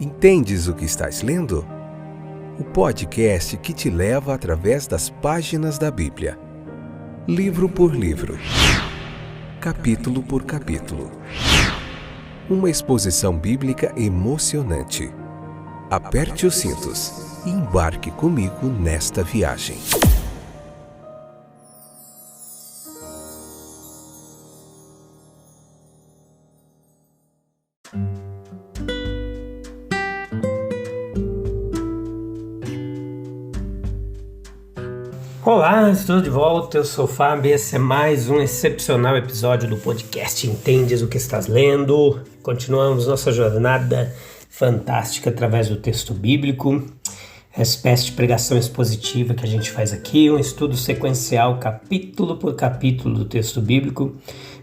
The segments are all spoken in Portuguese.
Entendes o que estás lendo? O podcast que te leva através das páginas da Bíblia, livro por livro, capítulo por capítulo. Uma exposição bíblica emocionante. Aperte os cintos e embarque comigo nesta viagem. Olá, estou de volta, eu sou o Fábio e esse é mais um excepcional episódio do podcast Entendes o que estás lendo. Continuamos nossa jornada fantástica através do texto bíblico, essa espécie de pregação expositiva que a gente faz aqui, um estudo sequencial capítulo por capítulo do texto bíblico.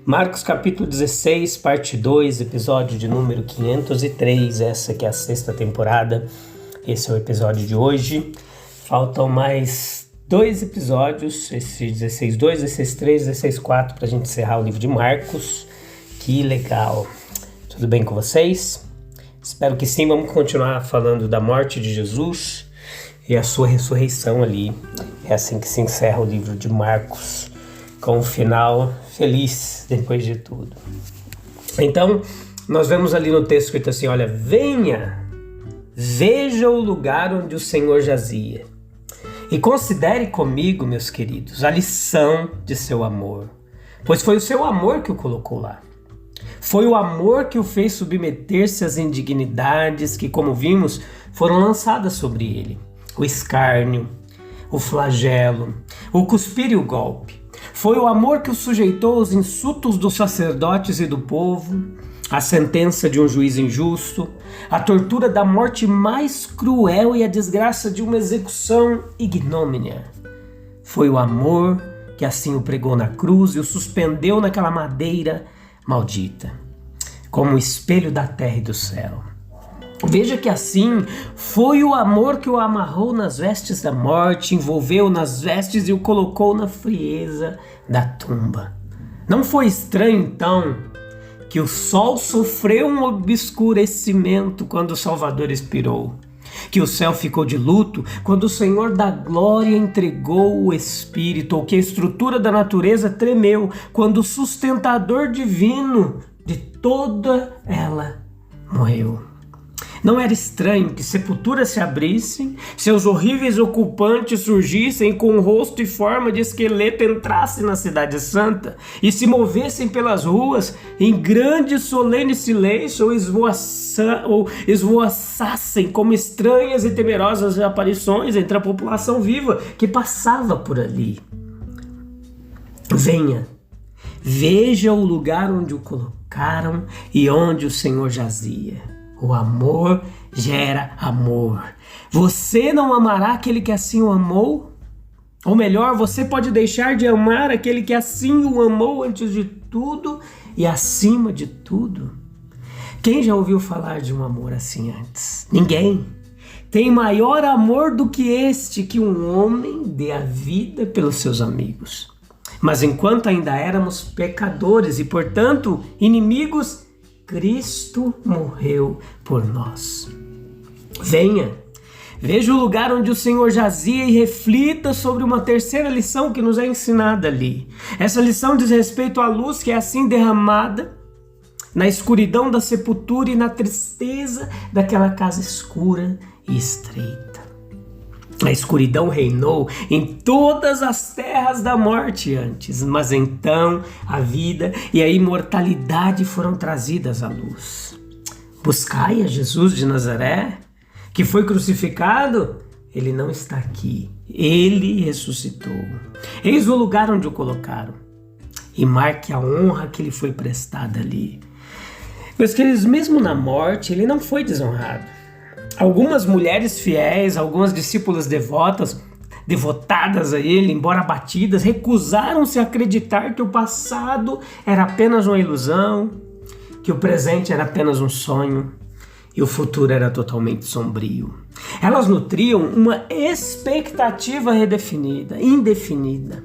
Marcos capítulo 16, parte 2, episódio de número 503, essa que é a 6ª temporada, esse é o episódio de hoje. Faltam mais 2 episódios, esse 16.2, 16.3, 16.4, para a gente encerrar o livro de Marcos. Que legal! Tudo bem com vocês? Espero que sim. Vamos continuar falando da morte de Jesus e a sua ressurreição ali. É assim que se encerra o livro de Marcos, com um final feliz depois de tudo. Então, nós vemos ali no texto escrito assim, olha, venha, veja o lugar onde o Senhor jazia. E considere comigo, meus queridos, a lição de seu amor, pois foi o seu amor que o colocou lá. Foi o amor que o fez submeter-se às indignidades que, como vimos, foram lançadas sobre ele. O escárnio, o flagelo, o cuspir e o golpe. Foi o amor que o sujeitou aos insultos dos sacerdotes e do povo, a sentença de um juiz injusto, a tortura da morte mais cruel e a desgraça de uma execução ignomínia. Foi o amor que assim o pregou na cruz e o suspendeu naquela madeira maldita, como o espelho da terra e do céu. Veja que assim foi o amor que o amarrou nas vestes da morte, envolveu nas vestes e o colocou na frieza da tumba. Não foi estranho então que o sol sofreu um obscurecimento quando o Salvador expirou, que o céu ficou de luto quando o Senhor da glória entregou o Espírito, ou que a estrutura da natureza tremeu quando o sustentador divino de toda ela morreu. Não era estranho que sepulturas se abrissem, seus horríveis ocupantes surgissem com rosto e forma de esqueleto, entrassem na cidade santa e se movessem pelas ruas em grande solene silêncio ou esvoaçassem como estranhas e temerosas aparições entre a população viva que passava por ali. Venha, veja o lugar onde o colocaram e onde o Senhor jazia. O amor gera amor. Você não amará aquele que assim o amou? Ou melhor, você pode deixar de amar aquele que assim o amou antes de tudo e acima de tudo? Quem já ouviu falar de um amor assim antes? Ninguém. Tem maior amor do que este, que um homem dê a vida pelos seus amigos. Mas enquanto ainda éramos pecadores e, portanto, inimigos, Cristo morreu por nós. Venha, veja o lugar onde o Senhor jazia e reflita sobre uma terceira lição que nos é ensinada ali. Essa lição diz respeito à luz que é assim derramada na escuridão da sepultura e na tristeza daquela casa escura e estreita. A escuridão reinou em todas as terras da morte antes, mas então a vida e a imortalidade foram trazidas à luz. Buscai a Jesus de Nazaré, que foi crucificado. Ele não está aqui, ele ressuscitou. Eis o lugar onde o colocaram, e marque a honra que lhe foi prestada ali. Meus queridos, mesmo na morte, ele não foi desonrado. Algumas mulheres fiéis, algumas discípulas devotadas a ele, embora abatidas, recusaram-se a acreditar que o passado era apenas uma ilusão, que o presente era apenas um sonho e o futuro era totalmente sombrio. Elas nutriam uma expectativa indefinida.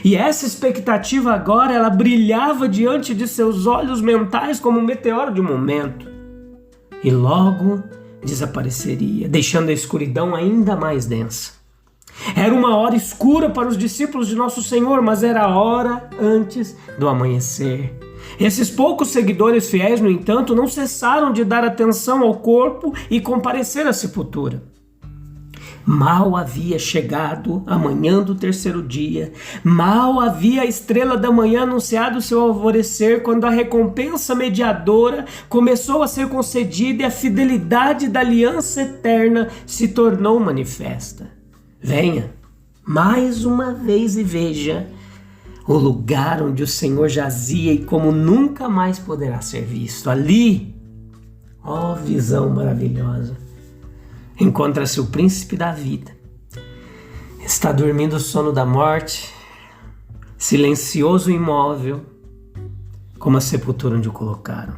E essa expectativa agora, ela brilhava diante de seus olhos mentais como um meteoro de um momento. E logo desapareceria, deixando a escuridão ainda mais densa. Era uma hora escura para os discípulos de nosso Senhor, mas era a hora antes do amanhecer. Esses poucos seguidores fiéis, no entanto, não cessaram de dar atenção ao corpo e comparecer à sepultura. Mal havia chegado a manhã do terceiro dia, mal havia a estrela da manhã anunciado seu alvorecer, quando a recompensa mediadora começou a ser concedida e a fidelidade da aliança eterna se tornou manifesta. Venha, mais uma vez, e veja o lugar onde o Senhor jazia e como nunca mais poderá ser visto. Ali, ó visão maravilhosa, encontra-se o príncipe da vida. Está dormindo o sono da morte, silencioso e imóvel, como a sepultura onde o colocaram.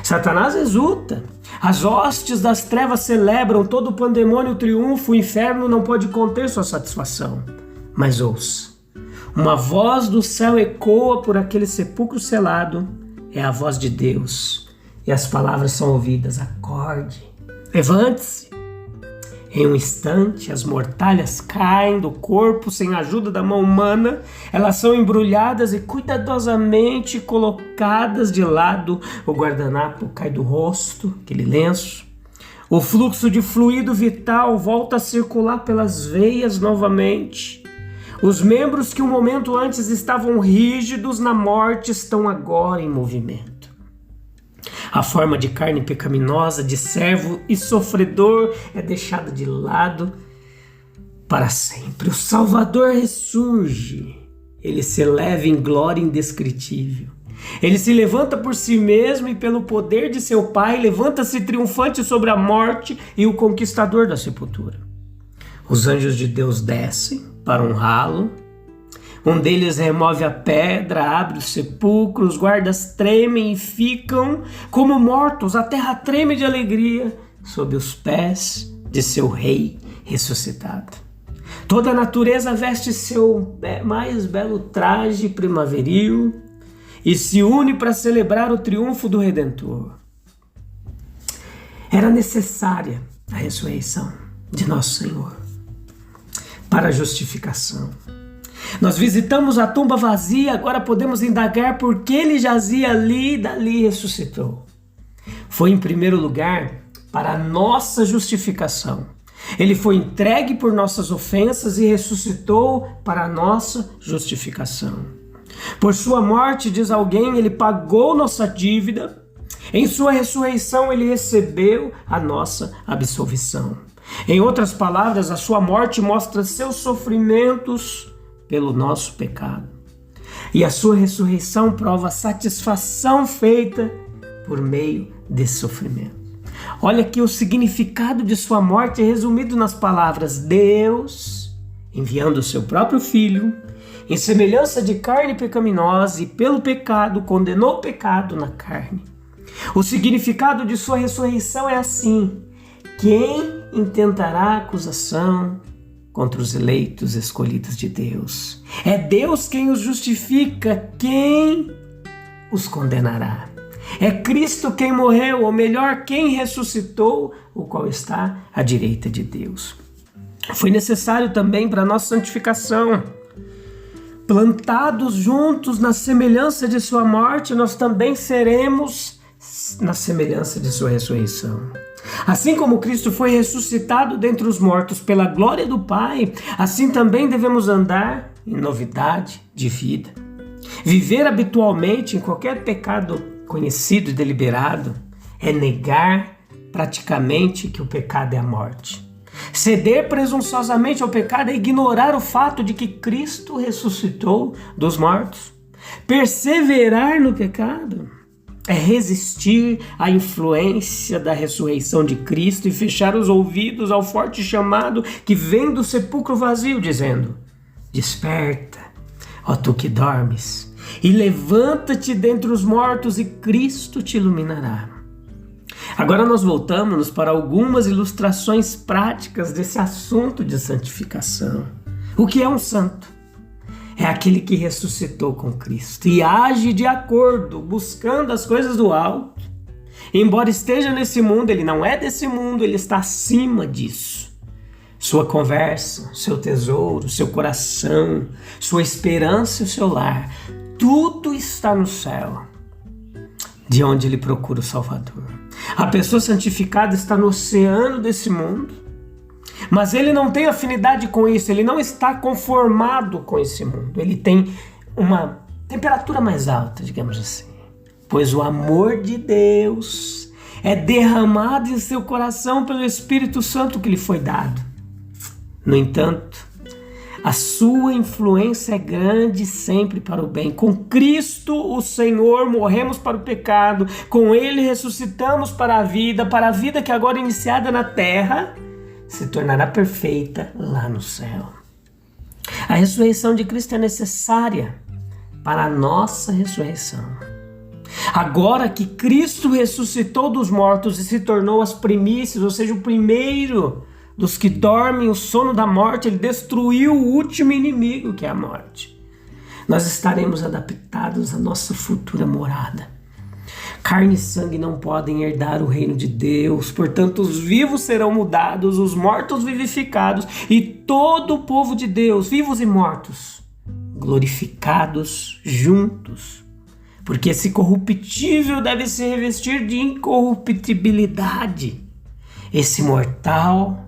Satanás exulta, as hostes das trevas celebram, todo o pandemônio triunfa, o inferno não pode conter sua satisfação. Mas ouça, uma voz do céu ecoa por aquele sepulcro selado, é a voz de Deus, e as palavras são ouvidas: acorde, levante-se. Em um instante, as mortalhas caem do corpo sem a ajuda da mão humana. Elas são embrulhadas e cuidadosamente colocadas de lado. O guardanapo cai do rosto, aquele lenço. O fluxo de fluido vital volta a circular pelas veias novamente. Os membros que um momento antes estavam rígidos na morte estão agora em movimento. A forma de carne pecaminosa, de servo e sofredor é deixada de lado para sempre. O Salvador ressurge. Ele se eleva em glória indescritível. Ele se levanta por si mesmo e pelo poder de seu Pai, levanta-se triunfante sobre a morte e o conquistador da sepultura. Os anjos de Deus descem para honrá-lo. Um deles remove a pedra, abre o sepulcro, os guardas tremem e ficam como mortos. A terra treme de alegria sob os pés de seu rei ressuscitado. Toda a natureza veste seu mais belo traje primaveril e se une para celebrar o triunfo do Redentor. Era necessária a ressurreição de nosso Senhor para a justificação. Nós visitamos a tumba vazia, agora podemos indagar por que ele jazia ali e dali ressuscitou. Foi em primeiro lugar para a nossa justificação. Ele foi entregue por nossas ofensas e ressuscitou para a nossa justificação. Por sua morte, diz alguém, ele pagou nossa dívida. Em sua ressurreição, ele recebeu a nossa absolvição. Em outras palavras, a sua morte mostra seus sofrimentos pelo nosso pecado. E a sua ressurreição prova a satisfação feita por meio desse sofrimento. Olha que o significado de sua morte é resumido nas palavras: Deus, enviando o seu próprio Filho, em semelhança de carne pecaminosa e pelo pecado, condenou o pecado na carne. O significado de sua ressurreição é assim: quem intentará acusação contra os eleitos escolhidos de Deus? É Deus quem os justifica, quem os condenará? É Cristo quem morreu, ou melhor, quem ressuscitou, o qual está à direita de Deus. Foi necessário também para a nossa santificação. Plantados juntos na semelhança de sua morte, nós também seremos na semelhança de sua ressurreição. Assim como Cristo foi ressuscitado dentre os mortos pela glória do Pai, assim também devemos andar em novidade de vida. Viver habitualmente em qualquer pecado conhecido e deliberado é negar praticamente que o pecado é a morte. Ceder presunçosamente ao pecado é ignorar o fato de que Cristo ressuscitou dos mortos. Perseverar no pecado é resistir à influência da ressurreição de Cristo e fechar os ouvidos ao forte chamado que vem do sepulcro vazio, dizendo: desperta, ó tu que dormes, e levanta-te dentre os mortos e Cristo te iluminará. Agora nós voltamos para algumas ilustrações práticas desse assunto de santificação. O que é um santo? É aquele que ressuscitou com Cristo e age de acordo, buscando as coisas do alto. Embora esteja nesse mundo, ele não é desse mundo, ele está acima disso. Sua conversa, seu tesouro, seu coração, sua esperança e o seu lar, tudo está no céu, de onde ele procura o Salvador. A pessoa santificada está no oceano desse mundo, mas ele não tem afinidade com isso, ele não está conformado com esse mundo. Ele tem uma temperatura mais alta, digamos assim, pois o amor de Deus é derramado em seu coração pelo Espírito Santo que lhe foi dado. No entanto, a sua influência é grande sempre para o bem. Com Cristo, o Senhor, morremos para o pecado. Com Ele ressuscitamos para a vida que agora iniciada na terra se tornará perfeita lá no céu. A ressurreição de Cristo é necessária para a nossa ressurreição. Agora que Cristo ressuscitou dos mortos e se tornou as primícias, ou seja, o primeiro dos que dormem o sono da morte, ele destruiu o último inimigo, que é a morte. Nós estaremos adaptados à nossa futura morada. Carne e sangue não podem herdar o reino de Deus, portanto os vivos serão mudados, os mortos vivificados, e todo o povo de Deus, vivos e mortos, glorificados juntos. Porque esse corruptível deve se revestir de incorruptibilidade. Esse mortal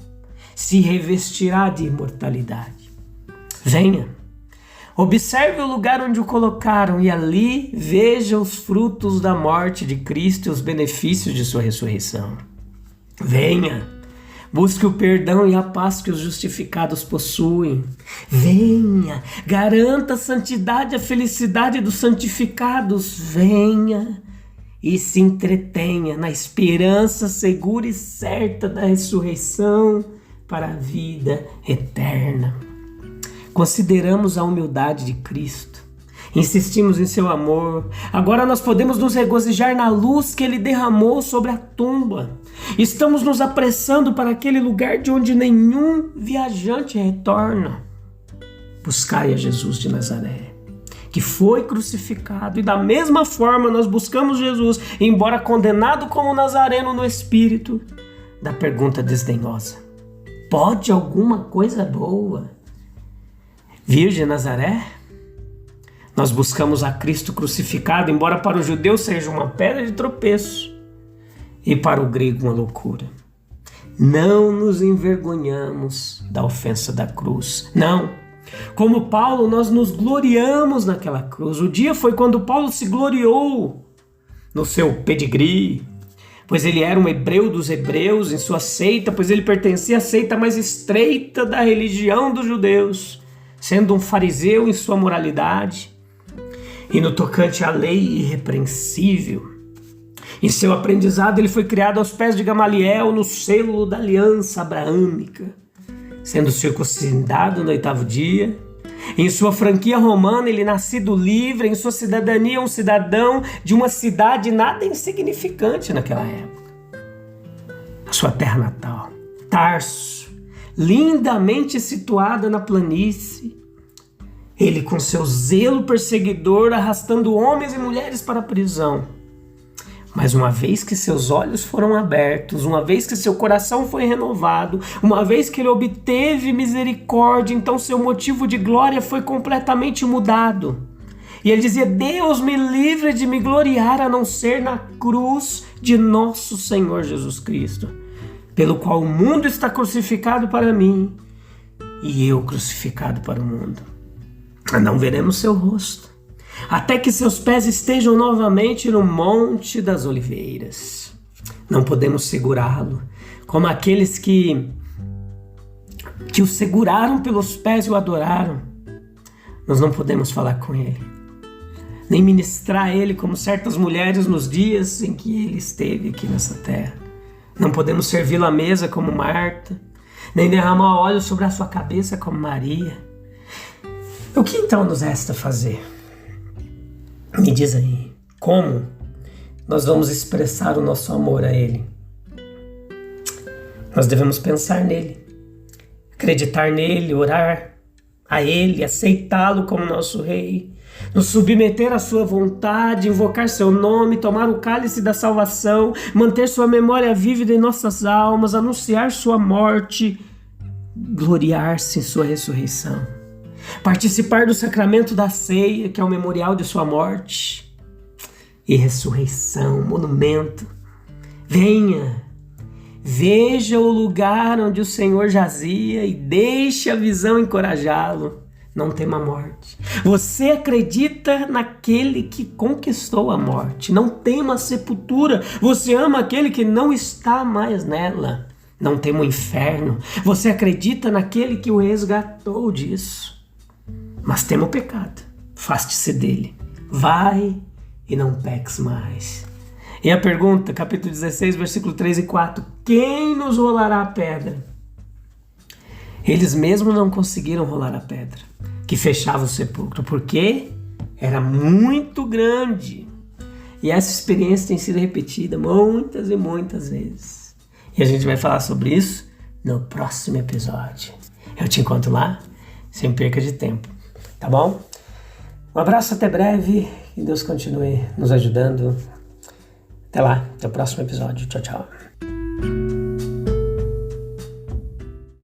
se revestirá de imortalidade. Venha, observe o lugar onde o colocaram e ali veja os frutos da morte de Cristo e os benefícios de sua ressurreição. Venha, busque o perdão e a paz que os justificados possuem. Venha, garanta a santidade e a felicidade dos santificados. Venha e se entretenha na esperança segura e certa da ressurreição para a vida eterna. Consideramos a humildade de Cristo, insistimos em seu amor. Agora nós podemos nos regozijar na luz que ele derramou sobre a tumba. Estamos nos apressando para aquele lugar de onde nenhum viajante retorna. Buscai a Jesus de Nazaré, que foi crucificado, e da mesma forma nós buscamos Jesus, embora condenado como nazareno no espírito, da pergunta desdenhosa: pode alguma coisa boa vir de Nazaré? Nós buscamos a Cristo crucificado, embora para o judeu seja uma pedra de tropeço e para o grego uma loucura. Não nos envergonhamos da ofensa da cruz. Não. Como Paulo, nós nos gloriamos naquela cruz. O dia foi quando Paulo se gloriou no seu pedigree, pois ele era um hebreu dos hebreus, em sua seita, pois ele pertencia à seita mais estreita da religião dos judeus, sendo um fariseu em sua moralidade e no tocante à lei irrepreensível. Em seu aprendizado ele foi criado aos pés de Gamaliel no selo da aliança abraâmica, sendo circuncidado no 8º dia. Em sua franquia romana, ele nascido livre, em sua cidadania um cidadão de uma cidade nada insignificante naquela época. A sua terra natal, Tarso, lindamente situada na planície. Ele com seu zelo perseguidor arrastando homens e mulheres para a prisão. Mas uma vez que seus olhos foram abertos, uma vez que seu coração foi renovado, uma vez que ele obteve misericórdia, então seu motivo de glória foi completamente mudado. E ele dizia: Deus me livre de me gloriar a não ser na cruz de nosso Senhor Jesus Cristo, pelo qual o mundo está crucificado para mim e eu crucificado para o mundo. Não veremos seu rosto, até que seus pés estejam novamente no Monte das Oliveiras. Não podemos segurá-lo, como aqueles que o seguraram pelos pés e o adoraram. Nós não podemos falar com ele, nem ministrar a ele como certas mulheres nos dias em que ele esteve aqui nessa terra. Não podemos servi-lo à mesa como Marta, nem derramar óleo sobre a sua cabeça como Maria. O que então nos resta fazer? Me diz aí, como nós vamos expressar o nosso amor a Ele? Nós devemos pensar nele, acreditar nele, orar a Ele, aceitá-lo como nosso Rei, nos submeter à sua vontade, invocar seu nome, tomar o cálice da salvação, manter sua memória vívida em nossas almas, anunciar sua morte, gloriar-se em sua ressurreição, participar do sacramento da ceia, que é o memorial de sua morte e ressurreição, monumento. Venha, veja o lugar onde o Senhor jazia e deixe a visão encorajá-lo. Não tema a morte. Você acredita naquele que conquistou a morte. Não tema a sepultura. Você ama aquele que não está mais nela. Não tema o inferno. Você acredita naquele que o resgatou disso. Mas tema o pecado. Afaste-se dele. Vai e não peques mais. E a pergunta, capítulo 16, versículo 3 e 4. Quem nos rolará a pedra? Eles mesmos não conseguiram rolar a pedra que fechava o sepulcro, porque era muito grande. E essa experiência tem sido repetida muitas e muitas vezes. E a gente vai falar sobre isso no próximo episódio. Eu te encontro lá, sem perca de tempo. Tá bom? Um abraço, até breve. Que Deus continue nos ajudando. Até lá, até o próximo episódio. Tchau, tchau.